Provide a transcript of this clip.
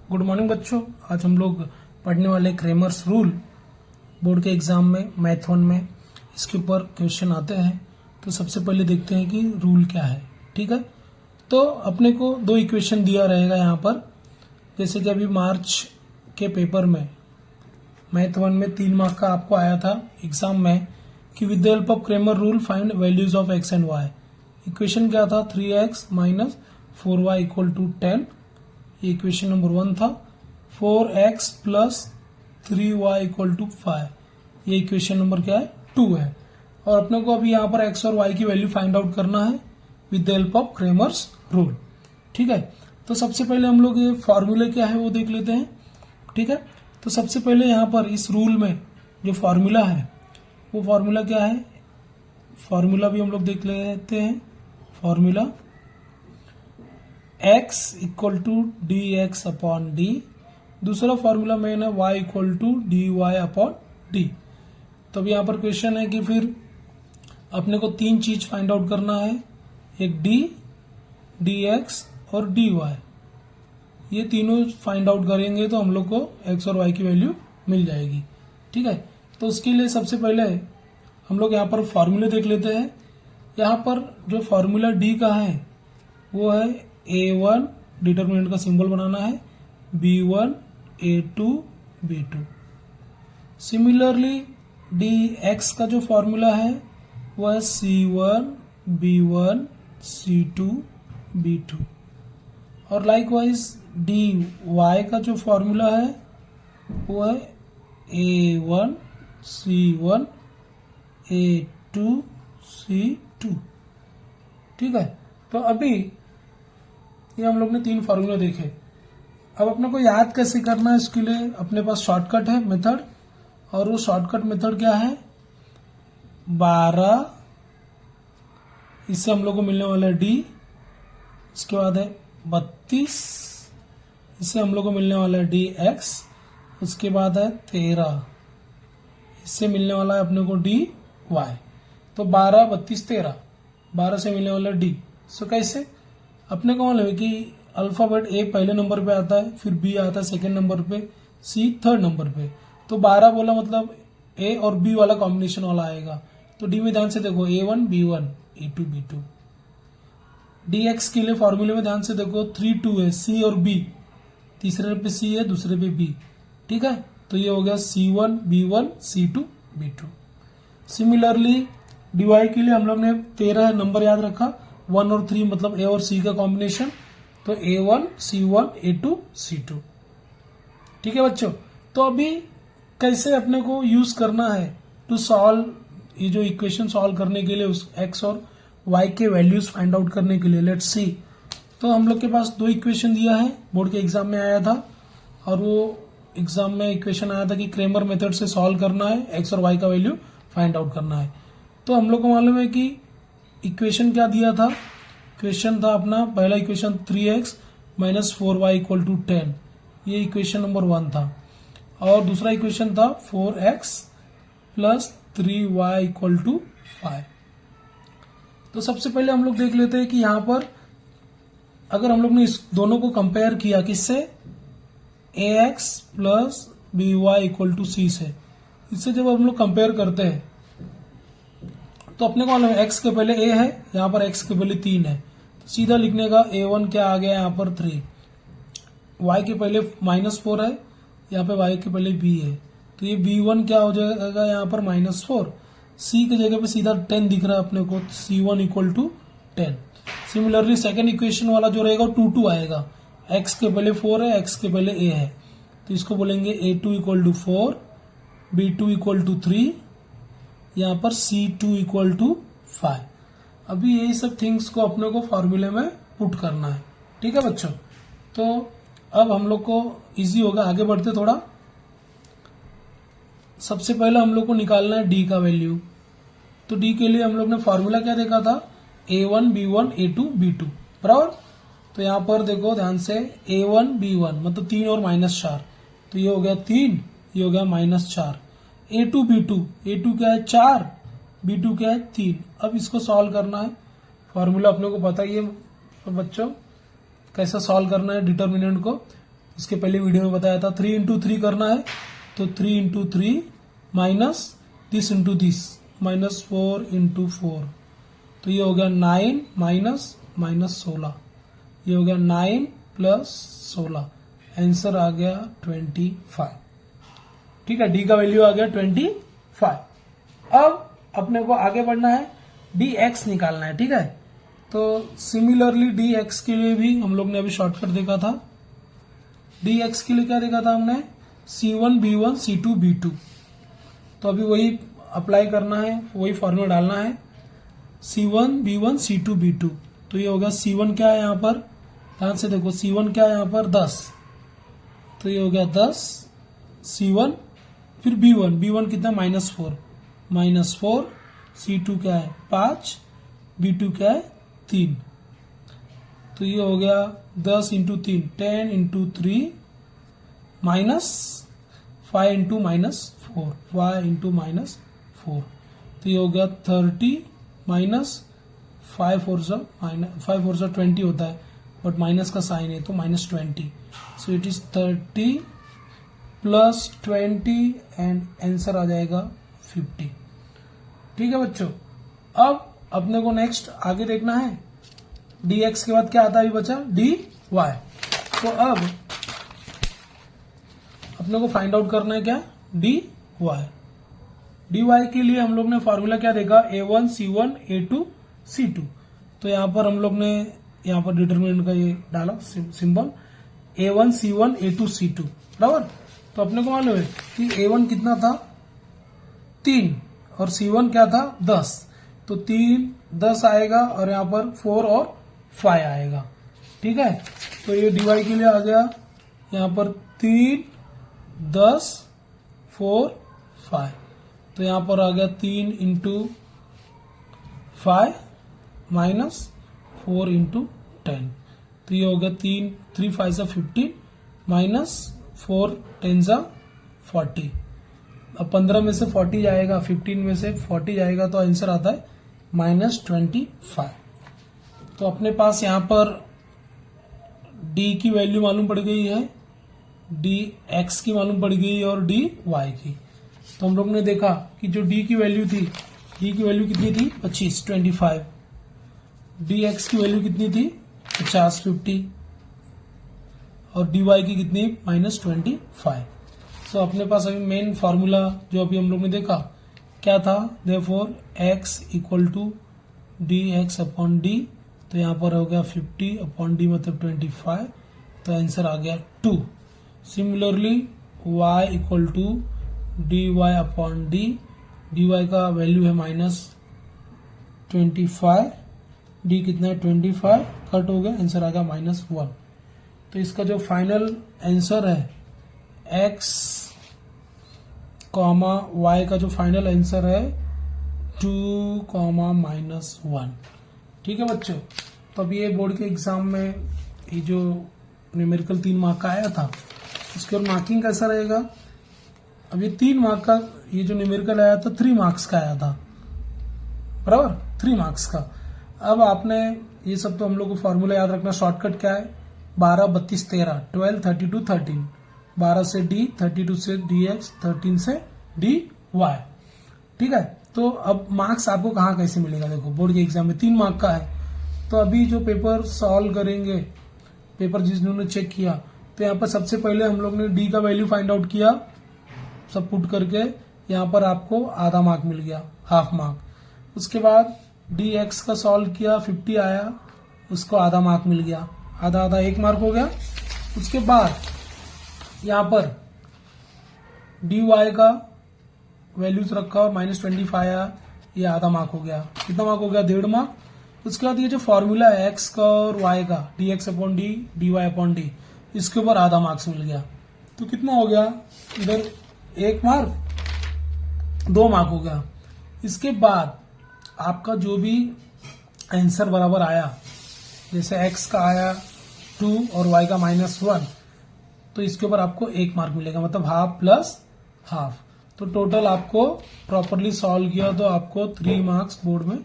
Good morning बच्चों। आज हम लोग पढ़ने वाले क्रेमर्स रूल बोर्ड के एग्जाम में मैथ 1 में इसके ऊपर क्वेश्चन आते हैं। तो सबसे पहले देखते हैं कि रूल क्या है। ठीक है, तो अपने को दो इक्वेशन दिया रहेगा यहाँ पर। जैसे कि अभी मार्च के पेपर में मैथ 1 में 3 मार्क का आपको आया था एग्जाम में कि with the help of Cramer rule find values of x and y. Equation क्या था? 3x minus 4y equal to 10। ये इक्वेशन नंबर 1 था। 4x plus 3y equal to 5, ये इक्वेशन नंबर क्या है? 2 है। और अपने को अभी यहाँ पर x और y की वैल्यू फाइंड आउट करना है with the help of Cramer's rule. ठीक है, तो सबसे पहले हम लोग ये फॉर्मूले क्या है वो देख लेते हैं। ठीक है, तो सबसे पहले यहाँ पर इस रूल में जो फॉर्मूला है वो फॉर्मूला क्या है? फॉर्मूला भी हम लोग देख लेते हैं। Formula x equal to D x upon D. दूसरा फॉर्मूला मेन है y equal to D y upon D. तो अब यहाँ पर क्वेश्चन है कि फिर अपने को 3 चीज फाइंड आउट करना है, एक d, dx और dy। ये तीनों फाइंड आउट करेंगे तो हम लोग को x और y की वैल्यू मिल जाएगी। ठीक है, तो उसके लिए सबसे पहले हम लोग यहाँ पर फॉर्मूले देख लेते हैं। यहाँ पर जो फॉर्मूला d का है वो है a1, डिटर्मिनेंट का सिंबल बनाना है, b1, a2, b2। Similarly dx का जो फॉर्मूला है वो है c1, b1, c2, b2। और लाइकवाइज dy का जो फॉर्मूला है वो है a1, c1, a2, c2। ठीक है, तो अभी ये हम लोग ने 3 फार्मूला देखे। अब अपने को याद कैसे करना है, इसके लिए अपने पास शॉर्टकट है मेथड। और वो शॉर्टकट मेथड क्या है? 12, इससे हम लोग को मिलने वाला है डी। इसके बाद है 32, इससे हम लोग को मिलने वाला है डी एक्स। उसके बाद है 13, इससे मिलने वाला है अपने को डी वाई। तो 12, 32, 13, 12 से मिलने वाला डी। सो कैसे? अपने को मालूम है कि अल्फाबेट ए पहले नंबर पे आता है, फिर बी आता है सेकेंड नंबर पे, सी थर्ड नंबर पे। तो 12 बोला मतलब ए और बी वाला कॉम्बिनेशन वाला आएगा। तो डी में ध्यान से देखो a1, b1, a2, b2। dx के लिए फॉर्मूले में ध्यान से देखो 3, 2 है, सी और बी। तीसरे पे सी है, दूसरे पे बी। ठीक है, तो ये हो गया c1, b1, c2, b2। Similarly dy के लिए हम लोग ने 13 नंबर याद रखा, 1 और 3 मतलब ए और सी का कॉम्बिनेशन। तो a1, c1, a2, c2। ठीक है बच्चों, तो अभी कैसे अपने को यूज करना है टू सॉल्व ये जो इक्वेशन सॉल्व करने के लिए, उस x और y के वैल्यूज फाइंड आउट करने के लिए। Let's see. तो हम लोग के पास 2 इक्वेशन दिया है, बोर्ड के एग्जाम में आया था। और वो एग्जाम में इक्वेशन आया था कि क्रेमर मेथड से सॉल्व करना है, x और y का वैल्यू फाइंड आउट करना है। तो हम लोग को मालूम है कि इक्वेशन क्या दिया था? इक्वेशन था अपना पहला equation 3x minus 4y equal to 10, ये इक्वेशन नंबर 1 था। और दूसरा इक्वेशन था 4x plus 3y equal to 5। तो सबसे पहले हम लोग देख लेते हैं कि यहाँ पर अगर हम लोग ने इस दोनों को कंपेयर किया किससे? ax प्लस by इक्वल टू c से। इससे जब हम लोग कंपेयर करते हैं तो अपने को मालूम है x के पहले a है, यहाँ पर x के पहले 3 है। तो सीधा लिखने का a1 क्या आ गया यहाँ पर 3, y के पहले -4 है, यहाँ पे y के पहले b है। तो ये b1 क्या हो जाएगा यहाँ पर -4। c की जगह पे सीधा 10 दिख रहा है अपने को, c1 equal to 10। Similarly second equation वाला जो रहेगा 2 आएगा, x के पहले 4 है, x के पहले a है। तो इसको बोलेंगे a2 equal to 4, b2 equal to 3, यहाँ पर c2 इक्वल टू 5। अभी यही सब थिंग्स को अपने को फॉर्मूले में पुट करना है। ठीक है बच्चों, तो अब हम लोग को इजी होगा। आगे बढ़ते थोड़ा। सबसे पहले हम लोग को निकालना है d का वैल्यू। तो d के लिए हम लोग ने फॉर्मूला क्या देखा था? a1, b1, a2, b2 बराबर। तो यहाँ पर देखो ध्यान से a1, b1 मतलब 3 और -4। तो ये हो गया 3, ये हो गया -4। a2, b2, a2 क्या है 4, b2 क्या है 3। अब इसको सॉल्व करना है। फॉर्मूला अपने को पता ही है बच्चों, कैसे सॉल्व करना है डिटर्मिनेंट को। इसके पहले वीडियो में बताया था 3 इंटू 3 करना है, तो 3 into 3 minus this into this minus 4 into 4, तो ये हो गया 9 माइनस माइनस 16, ये हो गया 9 प्लस 16, आंसर आ गया 25। ठीक है, डी का वैल्यू आ गया 25। अब अपने को आगे बढ़ना है, डी एक्स निकालना है। ठीक है, तो सिमिलरली डी एक्स के लिए भी हम लोग ने अभी शॉर्टकट देखा था। डी एक्स के लिए क्या देखा था हमने, C1 B1 C2 B2, तो अभी वही अप्लाई करना है, वही फॉर्मूला डालना है, C1 B1 C2 B2। तो ये होगा C1 क्या है यहाँ पर, ध्यान से देखो, C1 क्या है यहाँ पर 10, तो ये हो गया 10 C1, फिर B1, B1 कितना -4, C2 क्या है 5, B2 क्या है 3, तो ये हो गया 10 into 3 10 into 3 minus 5 into -4 5 into -4, तो ये हो गया 30 माइनस 5 4 जा 20 होता है, बट माइनस का साइन है तो -20, so it is 30 plus 20 and answer आ जाएगा 50। ठीक है बच्चों, अब अपने को नेक्स्ट आगे देखना है, डी एक्स के बाद क्या आता है, अभी बचा डी वाई। तो अब अपने को फाइंड आउट करना है क्या, डी वाई। डी वाई के लिए हम लोग ने फॉर्मूला क्या देखा, A1 C1 A2 C2, तो यहां पर हम लोग ने यहाँ पर डिटरमिनेंट का ये डाला symbol, A1 C1 A2 C2, बराबर। तो अपने को मालूम है कि A1 कितना था 3 और C1 क्या था 10, तो 3 10 आएगा और यहाँ पर 4 और 5 आएगा। ठीक है, तो ये डीवाई के लिए आ गया यहाँ पर 3 10 4 5, तो यहाँ पर आ गया 3 इंटू 5 माइनस 4 इंटू 10, तो ये हो गया 3 5 से 15 माइनस 4 10 जा 40। अब 15 में से 40 जाएगा, 15 में से 40 जाएगा, तो आंसर आता है -25। तो अपने पास यहाँ पर d की वैल्यू मालूम पड़ गई है, डी एक्स की मालूम पड़ गई है और डी वाई की। तो हम लोग ने देखा कि जो d की वैल्यू थी, d की वैल्यू कितनी थी 25 डी एक्स की वैल्यू कितनी थी 50 और डी वाई की कितनी -25। सो अपने पास अभी मेन फॉर्मूला जो अभी हम लोग ने देखा क्या था, therefore x equal to D x upon D, तो यहाँ पर हो गया 50 अपॉन डी मतलब 25, तो आंसर आ गया 2। Similarly y equal to D y upon D, D y का वैल्यू है -25, डी कितना है 25, कट हो गया, आंसर आ गया -1। तो इसका जो फाइनल आंसर है x कॉमा y का जो फाइनल आंसर है 2, -1। ठीक है बच्चों, तो अब ये बोर्ड के एग्जाम में ये जो न्यूमेरिकल 3 मार्क का आया था, उसके और मार्किंग कैसा रहेगा। अब ये 3 मार्क का ये जो न्यूमेरिकल आया था 3 मार्क्स का आया था, बराबर 3 मार्क्स का। अब आपने ये सब तो हम लोग को फॉर्मूला याद रखना, शॉर्टकट क्या है 12 32 13 12 32 13, 12 से डी, 32 से डी एक्स, 13 से डी वाई। ठीक है, तो अब मार्क्स आपको कहाँ कैसे मिलेगा, देखो बोर्ड के एग्जाम में 3 मार्क का है, तो अभी जो पेपर सॉल्व करेंगे, पेपर जिन्होंने चेक किया, तो यहाँ पर सबसे पहले हम लोग ने डी का वैल्यू फाइंड आउट किया, सब पुट करके यहाँ पर आपको आधा मार्क मिल गया, हाफ मार्क। उसके बाद डी एक्स का सॉल्व किया, 50 आया, उसको आधा मार्क मिल गया, आधा आधा 1 मार्क हो गया। उसके बाद यहाँ पर डी वाई का वैल्यूज रखा और -25 आया, ये आधा मार्क हो गया, कितना मार्क हो गया 1.5 मार्क। उसके बाद ये जो फॉर्मूला है एक्स का और वाई का, D x upon D, D y upon D, इसके ऊपर आधा मार्क्स मिल गया, तो कितना हो गया, इधर 1 मार्क 2 मार्क हो गया। इसके बाद आपका जो भी आंसर बराबर आया, जैसे x का आया 2 और y का -1, तो इसके ऊपर आपको 1 मार्क मिलेगा, मतलब हाफ प्लस हाफ। तो टोटल आपको प्रॉपरली सॉल्व किया तो आपको 3 मार्क्स बोर्ड में